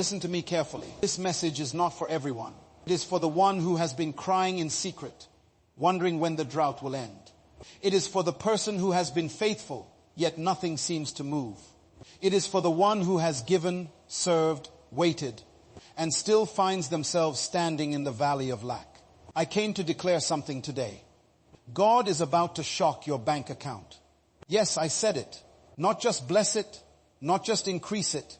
Listen to me carefully. This message is not for everyone. It is for the one who has been crying in secret, wondering when the drought will end. It is for the person who has been faithful, yet nothing seems to move. It is for the one who has given, served, waited, and still finds themselves standing in the valley of lack. I came to declare something today. God is about to shock your bank account. Yes, I said it. Not just bless it, not just increase it.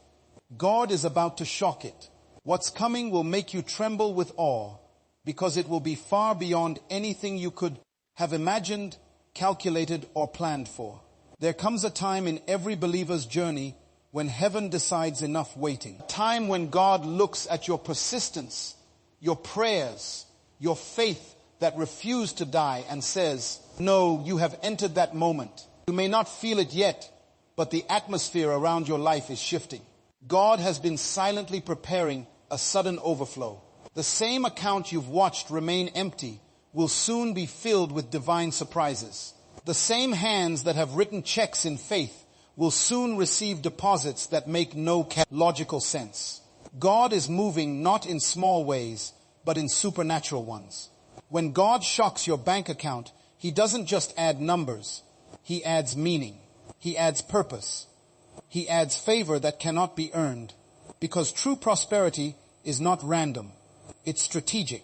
God is about to shock it. What's coming will make you tremble with awe, because it will be far beyond anything you could have imagined, calculated, or planned for. There comes a time in every believer's journey when heaven decides enough waiting. A time when God looks at your persistence, your prayers, your faith that refused to die and says, no, you have entered that moment. You may not feel it yet, but the atmosphere around your life is shifting. God has been silently preparing a sudden overflow. The same account you've watched remain empty will soon be filled with divine surprises. The same hands that have written checks in faith will soon receive deposits that make no logical sense. God is moving not in small ways, but in supernatural ones. When God shocks your bank account, He doesn't just add numbers. He adds meaning. He adds purpose. He adds favor that cannot be earned. Because true prosperity is not random. It's strategic.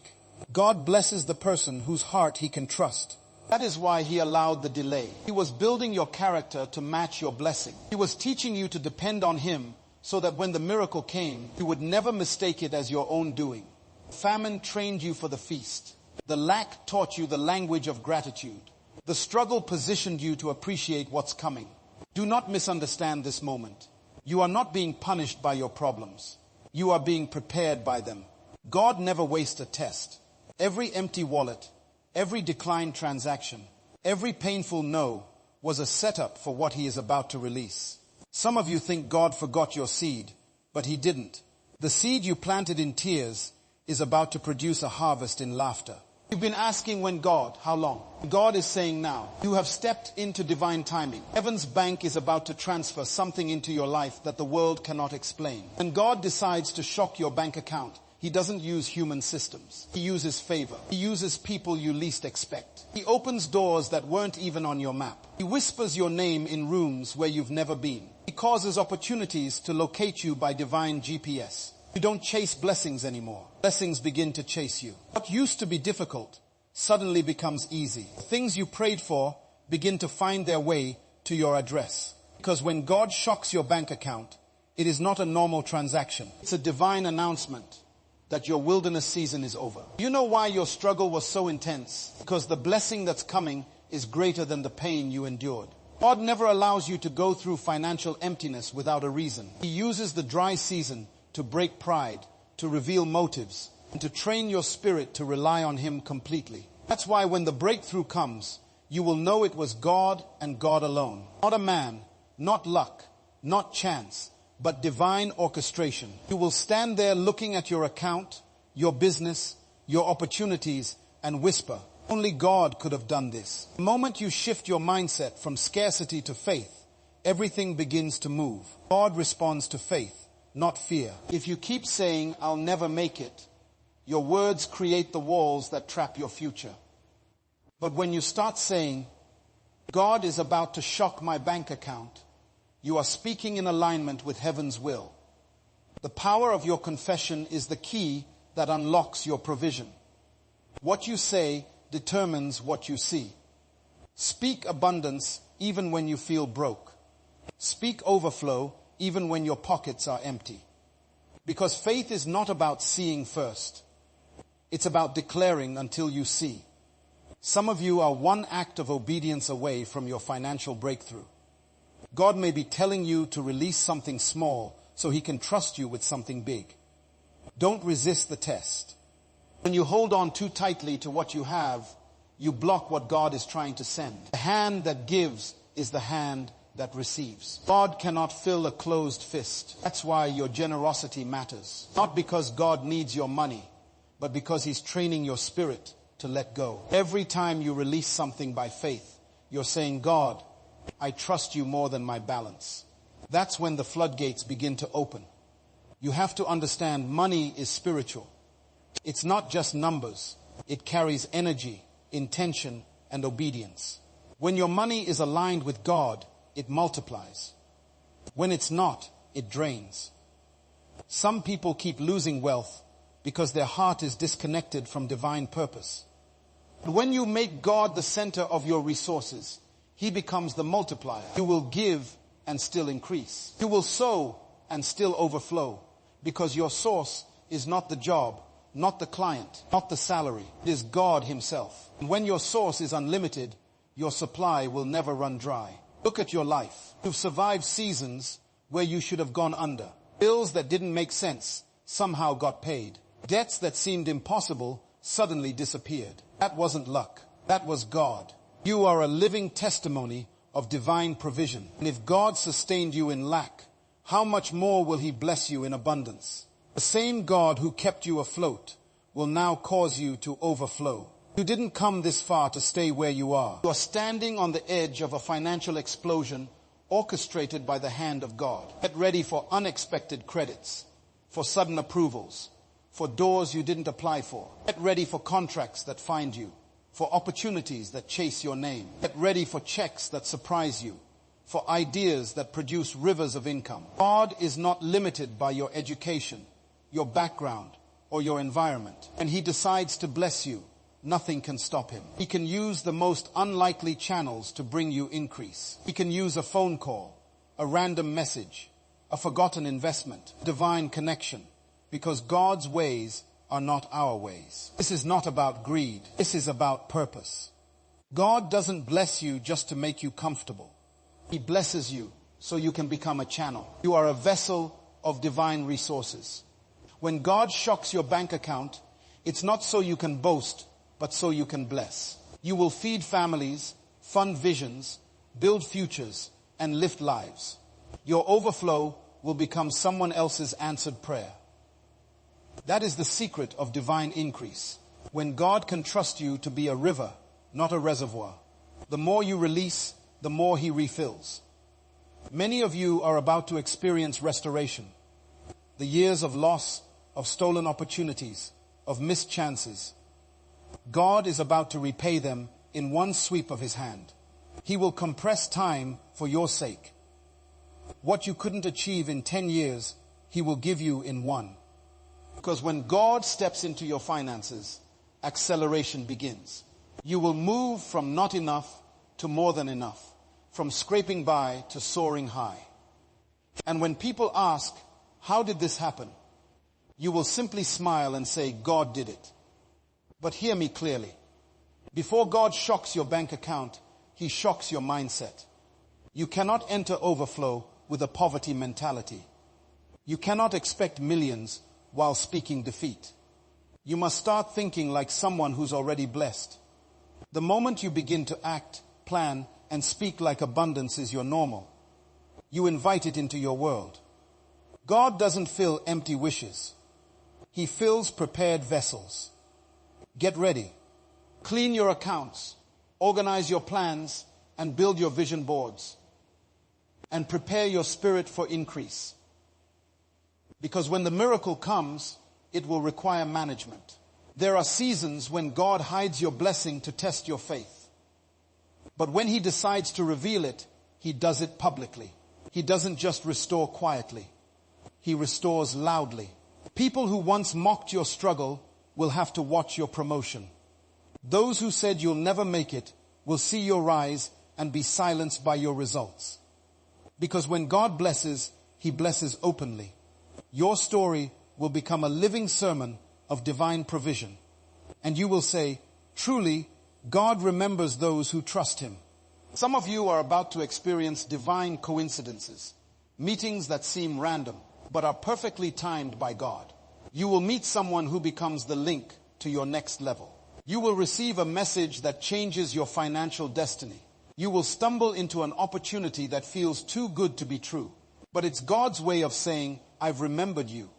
God blesses the person whose heart He can trust. That is why He allowed the delay. He was building your character to match your blessing. He was teaching you to depend on Him so that when the miracle came, you would never mistake it as your own doing. Famine trained you for the feast. The lack taught you the language of gratitude. The struggle positioned you to appreciate what's coming. Do not misunderstand this moment. You are not being punished by your problems. You are being prepared by them. God never wastes a test. Every empty wallet, every declined transaction, every painful no was a setup for what He is about to release. Some of you think God forgot your seed, but He didn't. The seed you planted in tears is about to produce a harvest in laughter. You've been asking when God, how long? God is saying now. You have stepped into divine timing. Heaven's bank is about to transfer something into your life that the world cannot explain. When God decides to shock your bank account, He doesn't use human systems. He uses favor. He uses people you least expect. He opens doors that weren't even on your map. He whispers your name in rooms where you've never been. He causes opportunities to locate you by divine GPS. You don't chase blessings anymore. Blessings begin to chase you. What used to be difficult suddenly becomes easy. Things you prayed for begin to find their way to your address. Because when God shocks your bank account, it is not a normal transaction. It's a divine announcement that your wilderness season is over. You know why your struggle was so intense? Because the blessing that's coming is greater than the pain you endured. God never allows you to go through financial emptiness without a reason. He uses the dry season to break pride, to reveal motives, and to train your spirit to rely on Him completely. That's why when the breakthrough comes, you will know it was God and God alone. Not a man, not luck, not chance, but divine orchestration. You will stand there looking at your account, your business, your opportunities, and whisper, only God could have done this. The moment you shift your mindset from scarcity to faith, everything begins to move. God responds to faith, not fear. If you keep saying, I'll never make it, your words create the walls that trap your future. But when you start saying, God is about to shock my bank account, you are speaking in alignment with heaven's will. The power of your confession is the key that unlocks your provision. What you say determines what you see. Speak abundance even when you feel broke. Speak overflow even when your pockets are empty. Because faith is not about seeing first. It's about declaring until you see. Some of you are one act of obedience away from your financial breakthrough. God may be telling you to release something small so He can trust you with something big. Don't resist the test. When you hold on too tightly to what you have, you block what God is trying to send. The hand that gives is the hand that receives. God cannot fill a closed fist. That's why your generosity matters. Not because God needs your money, but because He's training your spirit to let go. Every time you release something by faith, you're saying, God, I trust you more than my balance. That's when the floodgates begin to open. You have to understand money is spiritual. It's not just numbers. It carries energy, intention, and obedience. When your money is aligned with God, it multiplies. When it's not, it drains. Some people keep losing wealth because their heart is disconnected from divine purpose. When you make God the center of your resources, He becomes the multiplier. You will give and still increase. You will sow and still overflow, because your source is not the job, not the client, not the salary. It is God Himself. And when your source is unlimited, your supply will never run dry. Look at your life. You've survived seasons where you should have gone under. Bills that didn't make sense somehow got paid. Debts that seemed impossible suddenly disappeared. That wasn't luck. That was God. You are a living testimony of divine provision. And if God sustained you in lack, how much more will He bless you in abundance? The same God who kept you afloat will now cause you to overflow. You didn't come this far to stay where you are. You are standing on the edge of a financial explosion orchestrated by the hand of God. Get ready for unexpected credits, for sudden approvals, for doors you didn't apply for. Get ready for contracts that find you, for opportunities that chase your name. Get ready for checks that surprise you, for ideas that produce rivers of income. God is not limited by your education, your background, or your environment. And He decides to bless you, nothing can stop Him. He can use the most unlikely channels to bring you increase. He can use a phone call, a random message, a forgotten investment, divine connection, because God's ways are not our ways. This is not about greed. This is about purpose. God doesn't bless you just to make you comfortable. He blesses you so you can become a channel. You are a vessel of divine resources. When God shocks your bank account, it's not so you can boast, but so you can bless. You will feed families, fund visions, build futures, and lift lives. Your overflow will become someone else's answered prayer. That is the secret of divine increase. When God can trust you to be a river, not a reservoir. The more you release, the more He refills. Many of you are about to experience restoration. The years of loss, of stolen opportunities, of missed chances. God is about to repay them in one sweep of His hand. He will compress time for your sake. What you couldn't achieve in 10 years, He will give you in 1. Because when God steps into your finances, acceleration begins. You will move from not enough to more than enough, from scraping by to soaring high. And when people ask, how did this happen? You will simply smile and say, God did it. But hear me clearly. Before God shocks your bank account, He shocks your mindset. You cannot enter overflow with a poverty mentality. You cannot expect millions while speaking defeat. You must start thinking like someone who's already blessed. The moment you begin to act, plan, and speak like abundance is your normal, you invite it into your world. God doesn't fill empty wishes. He fills prepared vessels. Get ready. Clean your accounts, organize your plans, and build your vision boards. And prepare your spirit for increase. Because when the miracle comes, it will require management. There are seasons when God hides your blessing to test your faith. But when He decides to reveal it, He does it publicly. He doesn't just restore quietly. He restores loudly. People who once mocked your struggle will have to watch your promotion. Those who said you'll never make it will see your rise and be silenced by your results. Because when God blesses, He blesses openly. Your story will become a living sermon of divine provision. And you will say, truly, God remembers those who trust Him. Some of you are about to experience divine coincidences, meetings that seem random, but are perfectly timed by God. You will meet someone who becomes the link to your next level. You will receive a message that changes your financial destiny. You will stumble into an opportunity that feels too good to be true. But it's God's way of saying, I've remembered you.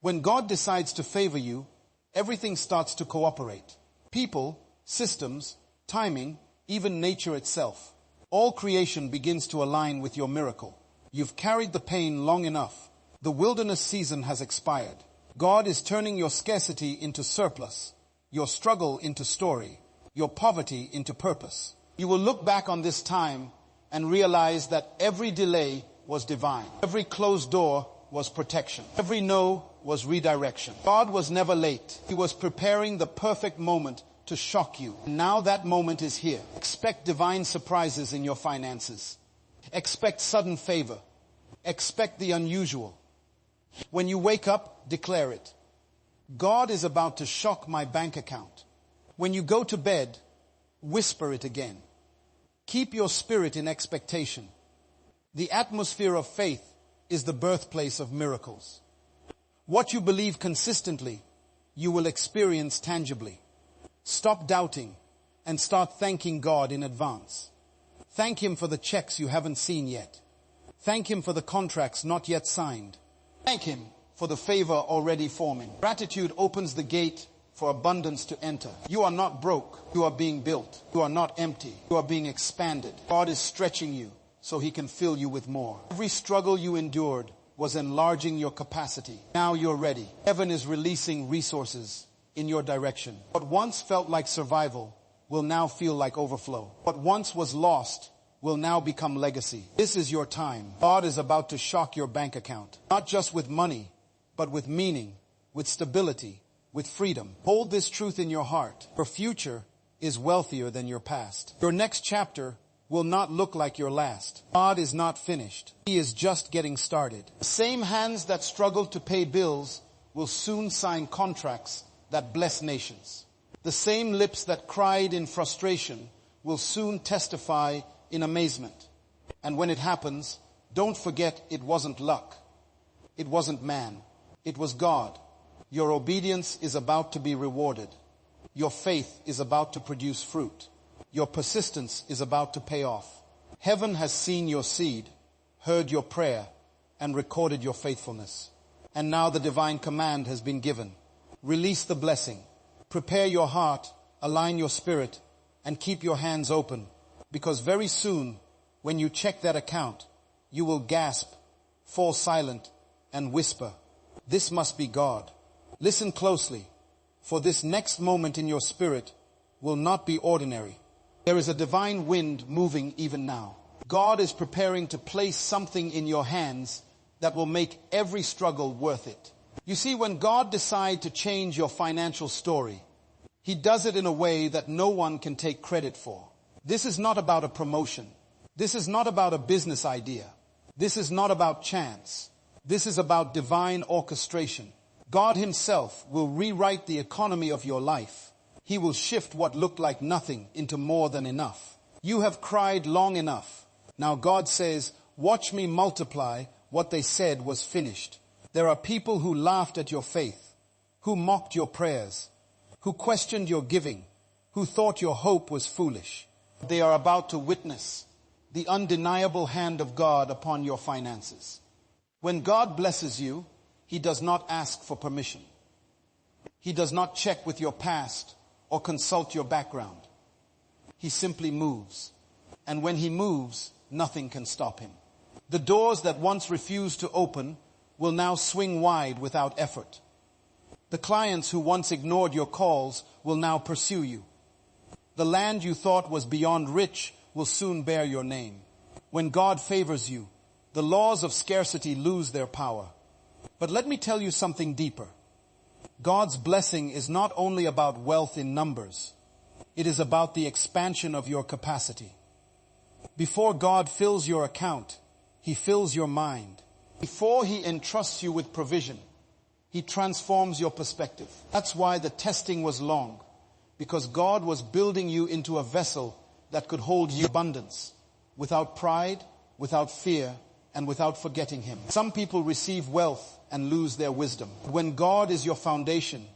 When God decides to favor you, everything starts to cooperate. People, systems, timing, even nature itself. All creation begins to align with your miracle. You've carried the pain long enough. The wilderness season has expired. God is turning your scarcity into surplus, your struggle into story, your poverty into purpose. You will look back on this time and realize that every delay was divine. Every closed door was protection. Every no was redirection. God was never late. He was preparing the perfect moment to shock you. Now that moment is here. Expect divine surprises in your finances. Expect sudden favor. Expect the unusual. When you wake up, declare it. God is about to shock my bank account. When you go to bed, whisper it again. Keep your spirit in expectation. The atmosphere of faith is the birthplace of miracles. What you believe consistently, you will experience tangibly. Stop doubting and start thanking God in advance. Thank Him for the checks you haven't seen yet. Thank Him for the contracts not yet signed. Thank Him for the favor already forming. Gratitude opens the gate for abundance to enter. You are not broke. You are being built. You are not empty. You are being expanded. God is stretching you so He can fill you with more. Every struggle you endured was enlarging your capacity. Now you're ready. Heaven is releasing resources in your direction. What once felt like survival will now feel like overflow. What once was lost will now become legacy. This is your time. God is about to shock your bank account. Not just with money, but with meaning, with stability, with freedom. Hold this truth in your heart. Your future is wealthier than your past. Your next chapter will not look like your last. God is not finished. He is just getting started. The same hands that struggle to pay bills will soon sign contracts that bless nations. The same lips that cried in frustration will soon testify in amazement. And when it happens, don't forget it wasn't luck. It wasn't man. It was God. Your obedience is about to be rewarded. Your faith is about to produce fruit. Your persistence is about to pay off. Heaven has seen your seed, heard your prayer, and recorded your faithfulness. And now the divine command has been given. Release the blessing. Prepare your heart, align your spirit, and keep your hands open. Because very soon, when you check that account, you will gasp, fall silent, and whisper, "This must be God." Listen closely, for this next moment in your spirit will not be ordinary. There is a divine wind moving even now. God is preparing to place something in your hands that will make every struggle worth it. You see, when God decides to change your financial story, He does it in a way that no one can take credit for. This is not about a promotion. This is not about a business idea. This is not about chance. This is about divine orchestration. God Himself will rewrite the economy of your life. He will shift what looked like nothing into more than enough. You have cried long enough. Now God says, "Watch me multiply what they said was finished." There are people who laughed at your faith, who mocked your prayers, who questioned your giving, who thought your hope was foolish. They are about to witness the undeniable hand of God upon your finances. When God blesses you, He does not ask for permission. He does not check with your past or consult your background. He simply moves. And when He moves, nothing can stop Him. The doors that once refused to open will now swing wide without effort. The clients who once ignored your calls will now pursue you. The land you thought was beyond rich will soon bear your name. When God favors you, the laws of scarcity lose their power. But let me tell you something deeper. God's blessing is not only about wealth in numbers. It is about the expansion of your capacity. Before God fills your account, He fills your mind. Before He entrusts you with provision, He transforms your perspective. That's why the testing was long, because God was building you into a vessel that could hold you abundance, without pride, without fear, and without forgetting Him. Some people receive wealth and lose their wisdom. When God is your foundation,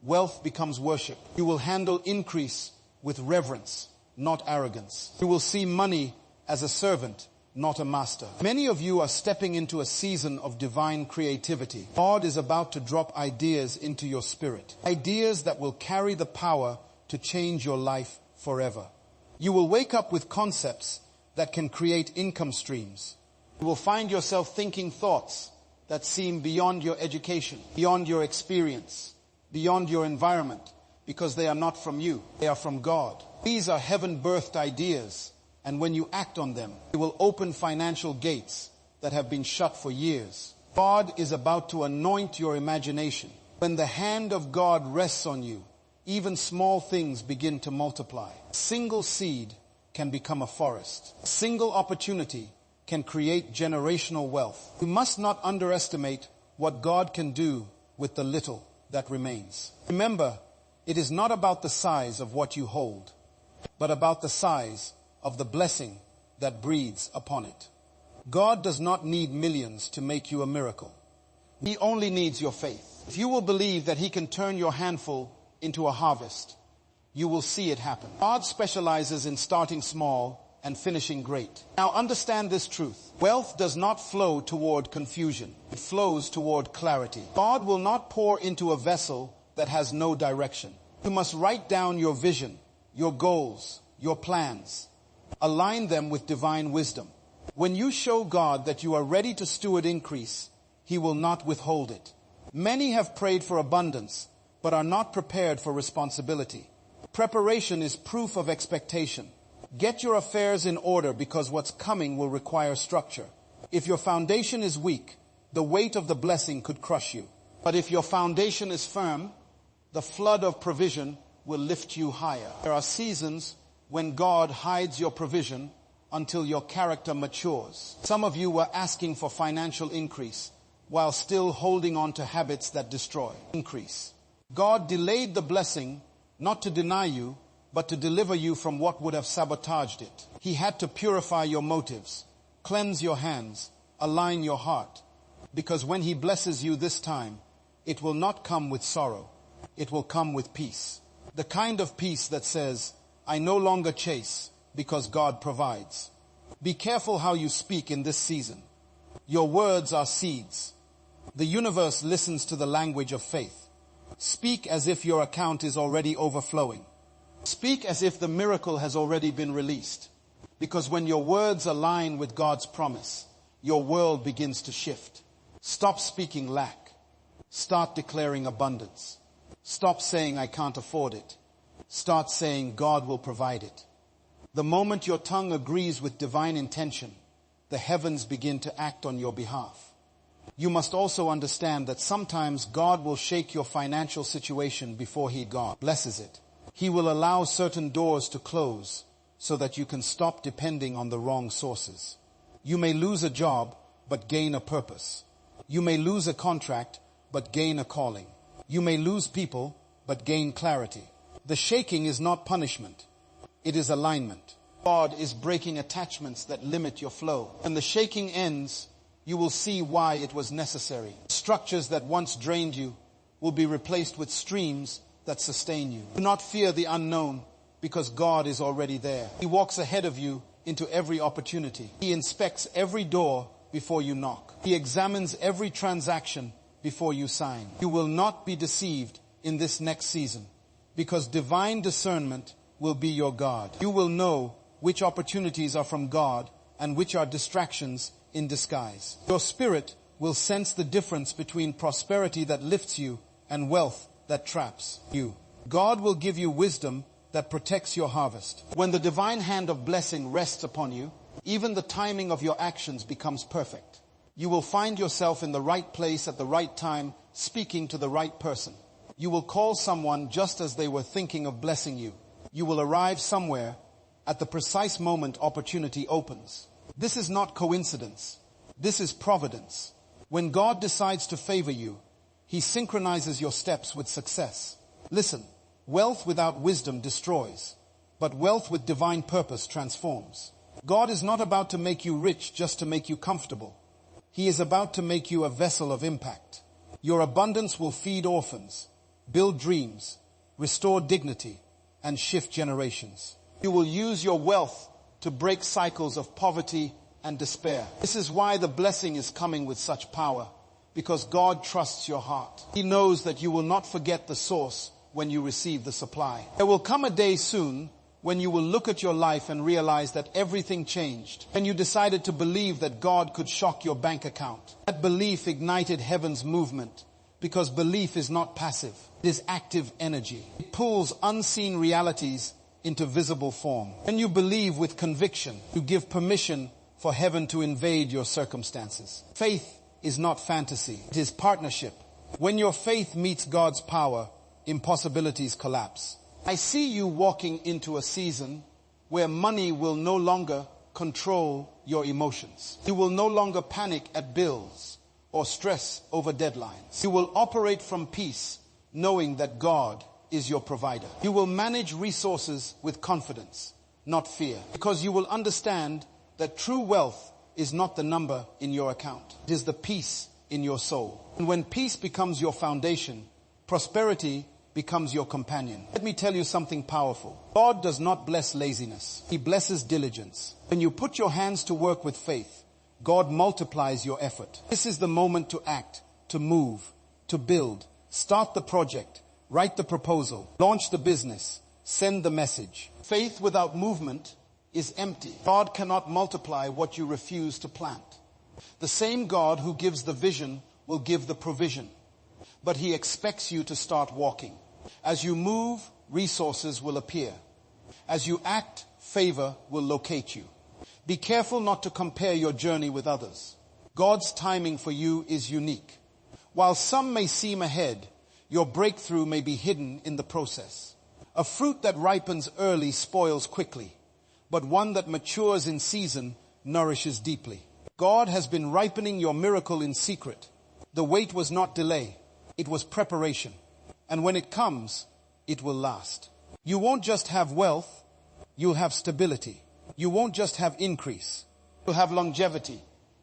wealth becomes worship. You will handle increase with reverence, not arrogance. You will see money as a servant, not a master. Many of you are stepping into a season of divine creativity. God is about to drop ideas into your spirit. Ideas that will carry the power to change your life forever. You will wake up with concepts that can create income streams. You will find yourself thinking thoughts that seem beyond your education, beyond your experience, beyond your environment, because they are not from you. They are from God. These are heaven-birthed ideas, and when you act on them, it will open financial gates that have been shut for years. God is about to anoint your imagination. When the hand of God rests on you, even small things begin to multiply. A single seed can become a forest. A single opportunity can create generational wealth. We must not underestimate what God can do with the little that remains. Remember, it is not about the size of what you hold, but about the size of the blessing that breathes upon it. God does not need millions to make you a miracle. He only needs your faith. If you will believe that He can turn your handful into a harvest, you will see it happen. God specializes in starting small and finishing great. Now understand this truth. Wealth does not flow toward confusion. It flows toward clarity. God will not pour into a vessel that has no direction. You must write down your vision, your goals, your plans. Align them with divine wisdom. When you show God that you are ready to steward increase, He will not withhold it. Many have prayed for abundance, but are not prepared for responsibility. Preparation is proof of expectation. Get your affairs in order, because what's coming will require structure. If your foundation is weak, the weight of the blessing could crush you. But if your foundation is firm, the flood of provision will lift you higher. There are seasons when God hides your provision until your character matures. Some of you were asking for financial increase while still holding on to habits that destroy increase. God delayed the blessing not to deny you, but to deliver you from what would have sabotaged it. He had to purify your motives, cleanse your hands, align your heart. Because when He blesses you this time, it will not come with sorrow. It will come with peace. The kind of peace that says, I no longer chase because God provides. Be careful how you speak in this season. Your words are seeds. The universe listens to the language of faith. Speak as if your account is already overflowing. Speak as if the miracle has already been released. Because when your words align with God's promise, your world begins to shift. Stop speaking lack. Start declaring abundance. Stop saying, I can't afford it. Start saying, God will provide it. The moment your tongue agrees with divine intention, the heavens begin to act on your behalf. You must also understand that sometimes God will shake your financial situation before God blesses it. He will allow certain doors to close so that you can stop depending on the wrong sources. You may lose a job, but gain a purpose. You may lose a contract, but gain a calling. You may lose people, but gain clarity. The shaking is not punishment. It is alignment. God is breaking attachments that limit your flow. When the shaking ends, you will see why it was necessary. Structures that once drained you will be replaced with streams that sustain you. Do not fear the unknown, because God is already there. He walks ahead of you into every opportunity. He inspects every door before you knock. He examines every transaction before you sign. You will not be deceived in this next season, because divine discernment will be your guard. You will know which opportunities are from God and which are distractions in disguise. Your spirit will sense the difference between prosperity that lifts you and wealth that traps you. God will give you wisdom that protects your harvest. When the divine hand of blessing rests upon you, even the timing of your actions becomes perfect. You will find yourself in the right place at the right time, speaking to the right person. You will call someone just as they were thinking of blessing you. You will arrive somewhere at the precise moment opportunity opens. This is not coincidence. This is providence. When God decides to favor you, He synchronizes your steps with success. Listen, wealth without wisdom destroys, but wealth with divine purpose transforms. God is not about to make you rich just to make you comfortable. He is about to make you a vessel of impact. Your abundance will feed orphans, build dreams, restore dignity, and shift generations. You will use your wealth to break cycles of poverty and despair. This is why the blessing is coming with such power, because God trusts your heart. He knows that you will not forget the source when you receive the supply. There will come a day soon When you will look at your life and realize that everything changed. When you decided to believe that God could shock your bank account. That belief ignited heaven's movement, because belief is not passive. It is active energy. It pulls unseen realities into visible form. When you believe with conviction, you give permission for heaven to invade your circumstances. Faith is not fantasy. It is partnership. When your faith meets God's power, impossibilities collapse. I see you walking into a season where money will no longer control your emotions. You will no longer panic at bills or stress over deadlines. You will operate from peace, knowing that God is your provider. You will manage resources with confidence, not fear, because you will understand that true wealth is not the number in your account. It is the peace in your soul. And when peace becomes your foundation, prosperity becomes your companion. Let me tell you something powerful. God does not bless laziness. He blesses diligence. When you put your hands to work with faith, God multiplies your effort. This is the moment to act, to move, to build, start the project, write the proposal, launch the business, send the message. Faith without movement is empty. God cannot multiply what you refuse to plant. The same God who gives the vision will give the provision, but He expects you to start walking. As you move, resources will appear. As you act, favor will locate you. Be careful not to compare your journey with others. God's timing for you is unique. While some may seem ahead, your breakthrough may be hidden in the process. A fruit that ripens early spoils quickly, but one that matures in season nourishes deeply. God has been ripening your miracle in secret. The wait was not delay, it was preparation. And when it comes, it will last. You won't just have wealth, you'll have stability. You won't just have increase, you'll have longevity,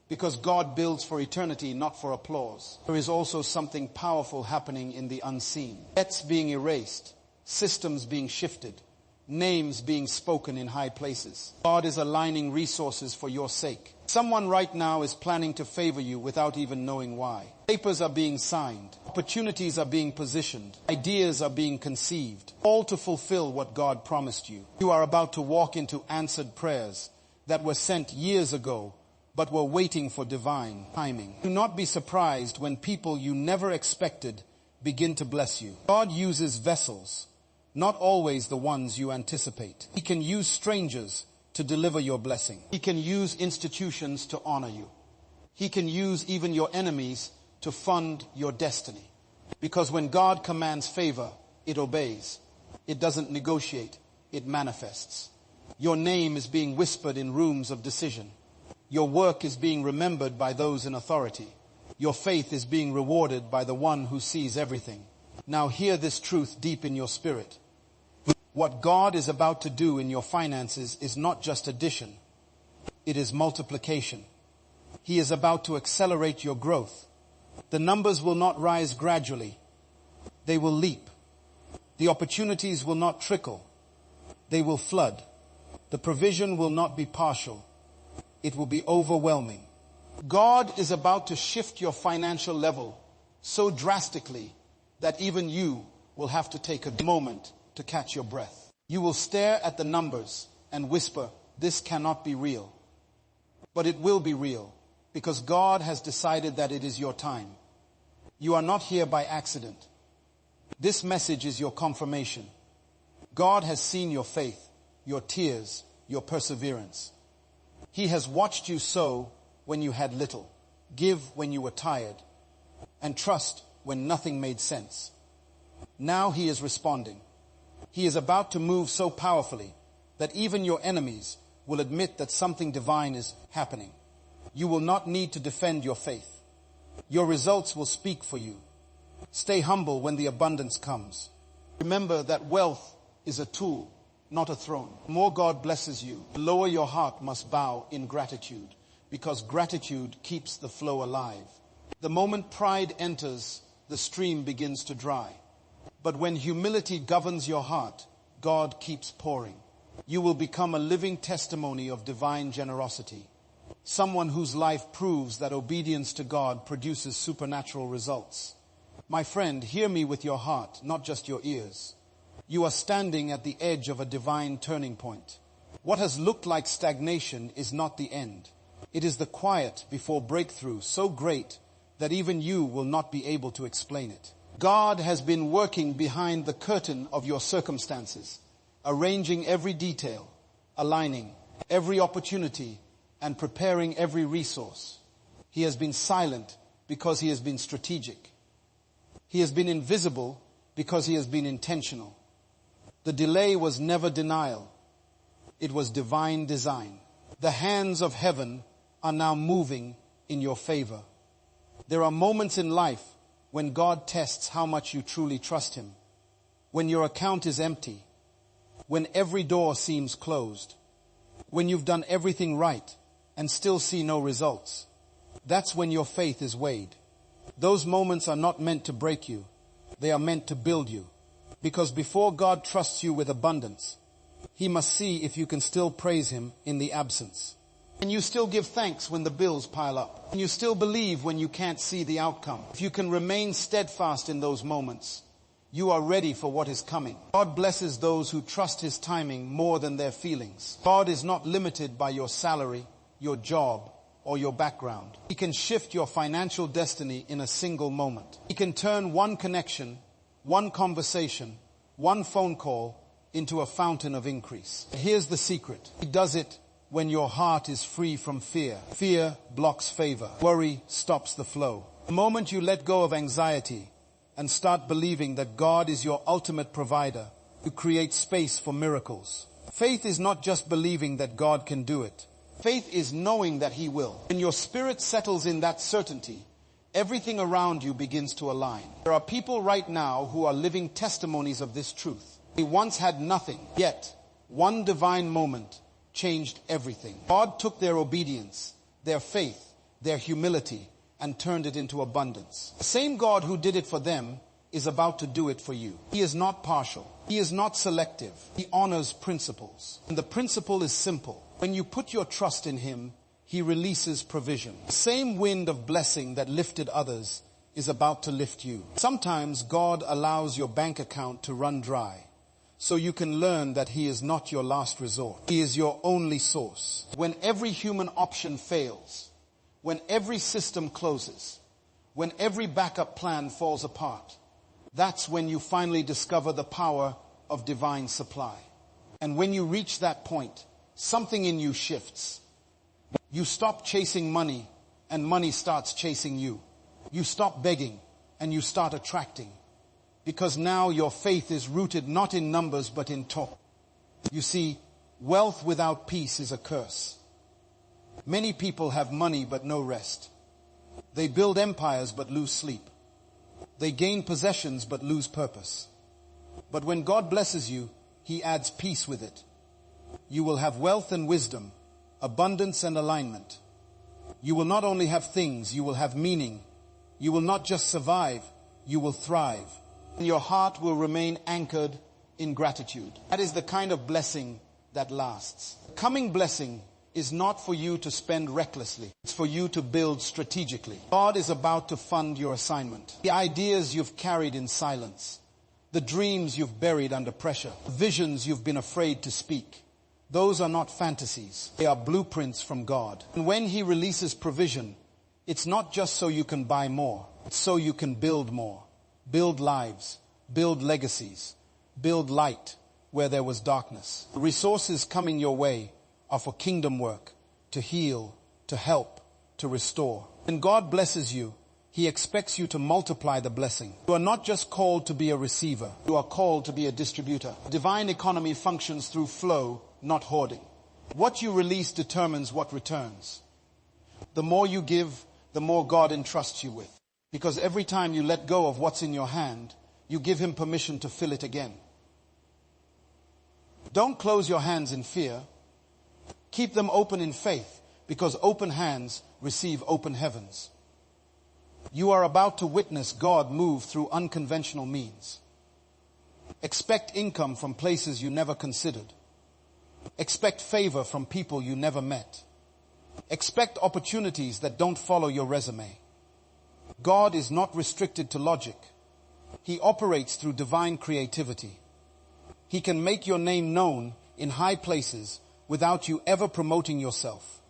because God builds for eternity, not for applause. There is also something powerful happening in the unseen. Debts being erased, systems being shifted, names being spoken in high places. God is aligning resources for your sake. Someone right now is planning to favor you without even knowing why. Papers are being signed. Opportunities are being positioned. Ideas are being conceived, all to fulfill what God promised you. You are about to walk into answered prayers that were sent years ago, but were waiting for divine timing. Do not be surprised when people you never expected begin to bless you. God uses vessels, not always the ones you anticipate. He can use strangers to deliver your blessing. He can use institutions to honor you. He can use even your enemies to fund your destiny. Because when God commands favor, it obeys. It doesn't negotiate, it manifests. Your name is being whispered in rooms of decision. Your work is being remembered by those in authority. Your faith is being rewarded by the one who sees everything. Now hear this truth deep in your spirit. What God is about to do in your finances is not just addition. It is multiplication. He is about to accelerate your growth. The numbers will not rise gradually. They will leap. The opportunities will not trickle. They will flood. The provision will not be partial. It will be overwhelming. God is about to shift your financial level so drastically that even you will have to take a moment to catch your breath. You will stare at the numbers and whisper, "This cannot be real." But it will be real, because God has decided that it is your time. You are not here by accident. This message is your confirmation. God has seen your faith, your tears, your perseverance. He has watched you sow when you had little, give when you were tired, and trust when nothing made sense. Now He is responding. He is about to move so powerfully that even your enemies will admit that something divine is happening. You will not need to defend your faith. Your results will speak for you. Stay humble when the abundance comes. Remember that wealth is a tool, not a throne. The more God blesses you, the lower your heart must bow in gratitude, because gratitude keeps the flow alive. The moment pride enters, the stream begins to dry. But when humility governs your heart, God keeps pouring. You will become a living testimony of divine generosity. Someone whose life proves that obedience to God produces supernatural results. My friend, hear me with your heart, not just your ears. You are standing at the edge of a divine turning point. What has looked like stagnation is not the end. It is the quiet before breakthrough, so great that even you will not be able to explain it. God has been working behind the curtain of your circumstances, arranging every detail, aligning every opportunity, and preparing every resource. He has been silent because he has been strategic. He has been invisible because he has been intentional. The delay was never denial. It was divine design. The hands of heaven are now moving in your favor. There are moments in life when God tests how much you truly trust him. When your account is empty. When every door seems closed. When you've done everything right and still see no results. That's when your faith is weighed. Those moments are not meant to break you. They are meant to build you. Because before God trusts you with abundance, he must see if you can still praise him in the absence. And you still give thanks when the bills pile up. And you still believe when you can't see the outcome. If you can remain steadfast in those moments, you are ready for what is coming. God blesses those who trust his timing more than their feelings. God is not limited by your salary, your job, or your background. He can shift your financial destiny in a single moment. He can turn one connection, one conversation, one phone call into a fountain of increase. Here's the secret. He does it when your heart is free from fear. Fear blocks favor. Worry stops the flow. The moment you let go of anxiety and start believing that God is your ultimate provider, you create space for miracles. Faith is not just believing that God can do it. Faith is knowing that he will. When your spirit settles in that certainty, everything around you begins to align. There are people right now who are living testimonies of this truth. They once had nothing, yet one divine moment changed everything. God took their obedience, their faith, their humility, and turned it into abundance. The same God who did it for them is about to do it for you. He is not partial. He is not selective. He honors principles. And the principle is simple. When you put your trust in him, he releases provision. The same wind of blessing that lifted others is about to lift you. Sometimes God allows your bank account to run dry, so you can learn that he is not your last resort. He is your only source. When every human option fails, when every system closes, when every backup plan falls apart, that's when you finally discover the power of divine supply. And when you reach that point, something in you shifts. You stop chasing money and money starts chasing you. You stop begging and you start attracting. Because now your faith is rooted not in numbers but in talk. You see, wealth without peace is a curse. Many people have money but no rest. They build empires but lose sleep. They gain possessions but lose purpose. But when God blesses you, he adds peace with it. You will have wealth and wisdom, abundance and alignment. You will not only have things, you will have meaning. You will not just survive, you will thrive. And your heart will remain anchored in gratitude. That is the kind of blessing that lasts. Coming blessing is not for you to spend recklessly. It's for you to build strategically. God is about to fund your assignment. The ideas you've carried in silence. The dreams you've buried under pressure. The visions you've been afraid to speak. Those are not fantasies. They are blueprints from God. And when he releases provision, it's not just so you can buy more. It's so you can build more. Build lives. Build legacies. Build light where there was darkness. The resources coming your way are for kingdom work, to heal, to help, to restore. When God blesses you, he expects you to multiply the blessing. You are not just called to be a receiver. You are called to be a distributor. Divine economy functions through flow, not hoarding. What you release determines what returns. The more you give, the more God entrusts you with. Because every time you let go of what's in your hand, you give him permission to fill it again. Don't close your hands in fear. Keep them open in faith, because open hands receive open heavens. You are about to witness God move through unconventional means. Expect income from places you never considered. Expect favor from people you never met. Expect opportunities that don't follow your resume. God is not restricted to logic. He operates through divine creativity. He can make your name known in high places without you ever promoting yourself.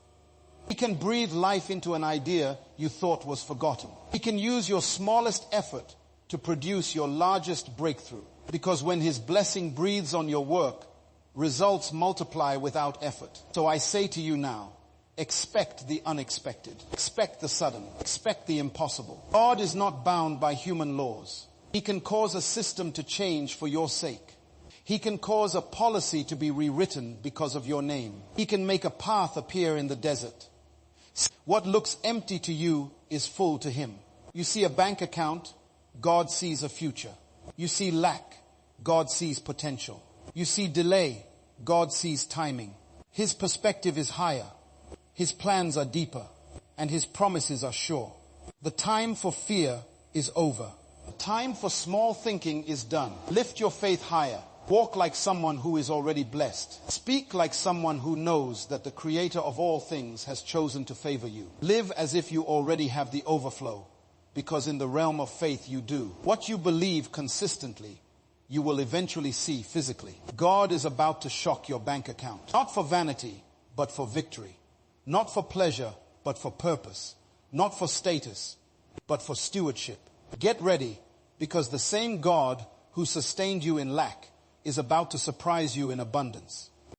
He can breathe life into an idea you thought was forgotten. He can use your smallest effort to produce your largest breakthrough. Because when His blessing breathes on your work, results multiply without effort. So I say to you now, expect the unexpected. Expect the sudden. Expect the impossible. God is not bound by human laws. He can cause a system to change for your sake. He can cause a policy to be rewritten because of your name. He can make a path appear in the desert. What looks empty to you is full to Him. You see a bank account, God sees a future. You see lack, God sees potential. You see delay, God sees timing. His perspective is higher. His plans are deeper. And His promises are sure. The time for fear is over. The time for small thinking is done. Lift your faith higher. Walk like someone who is already blessed. Speak like someone who knows that the Creator of all things has chosen to favor you. Live as if you already have the overflow, because in the realm of faith you do. What you believe consistently, you will eventually see physically. God is about to shock your bank account. Not for vanity, but for victory. Not for pleasure, but for purpose. Not for status, but for stewardship. Get ready, because the same God who sustained you in lack is about to surprise you in abundance.